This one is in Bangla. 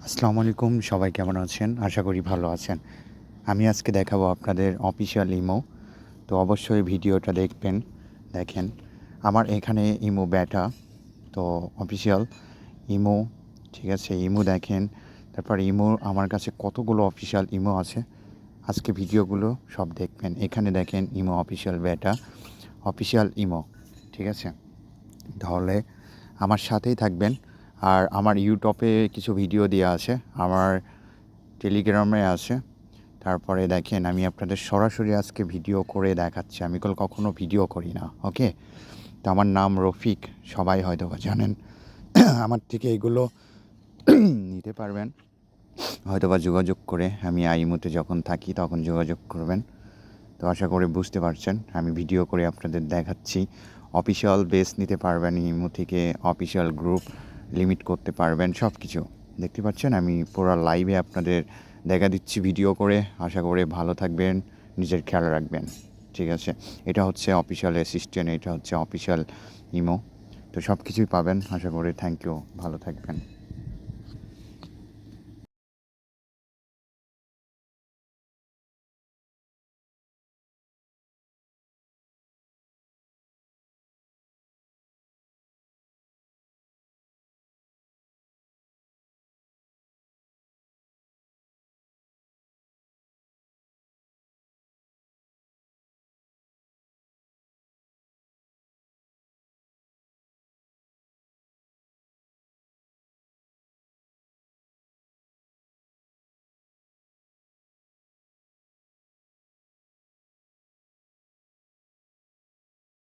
আসসালামু আলাইকুম, সবাই কেমন আছেন? আশা করি ভালো আছেন। আমি আজকে দেখাবো আপনাদের অফিসিয়াল ইমো। তো অবশ্যই ভিডিওটা দেখবেন। দেখেন, আমার এখানে ইমো বেটা, তো অফিসিয়াল ইমো, ঠিক আছে? ইমো দেখেন। তারপর ইমো আমার কাছে কতগুলো অফিসিয়াল ইমো আছে। আজকে ভিডিওগুলো সব দেখবেন। এখানে দেখেন ইমো অফিসিয়াল বেটা, অফিসিয়াল ইমো, ঠিক আছে? তাহলে আমার সাথেই থাকবেন। আর আমার ইউটিউবে কিছু ভিডিও দেওয়া আছে, আমার টেলিগ্রামে আছে। তারপরে দেখেন, আমি আপনাদের সরাসরি আজকে ভিডিও করে দেখাচ্ছি। আমি কখনো ভিডিও করি না, ওকে? তো আমার নাম রফিক, সবাই হয়তো বা জানেন। আমার থেকে এগুলো নিতে পারবেন হয়তো বা যোগাযোগ করে। আমি আইমোতে যখন থাকি তখন যোগাযোগ করবেন। তো আশা করি বুঝতে পারছেন, আমি ভিডিও করে আপনাদের দেখাচ্ছি। অফিসিয়াল বেস নিতে পারবেন ইমো থেকে, অফিসিয়াল গ্রুপ লিমিট করতে পারবেন, সব কিছু দেখতে পাচ্ছেন। আমি পুরো লাইভে আপনাদের দেখা দিচ্ছি ভিডিও করে। আশা করি ভালো থাকবেন, নিজের খেয়াল রাখবেন, ঠিক আছে? এটা হচ্ছে অফিসিয়াল অ্যাসিস্ট্যান্ট, এটা হচ্ছে অফিসিয়াল ইমো। তো সব কিছুই পাবেন আশা করি। থ্যাংক ইউ, ভালো থাকবেন।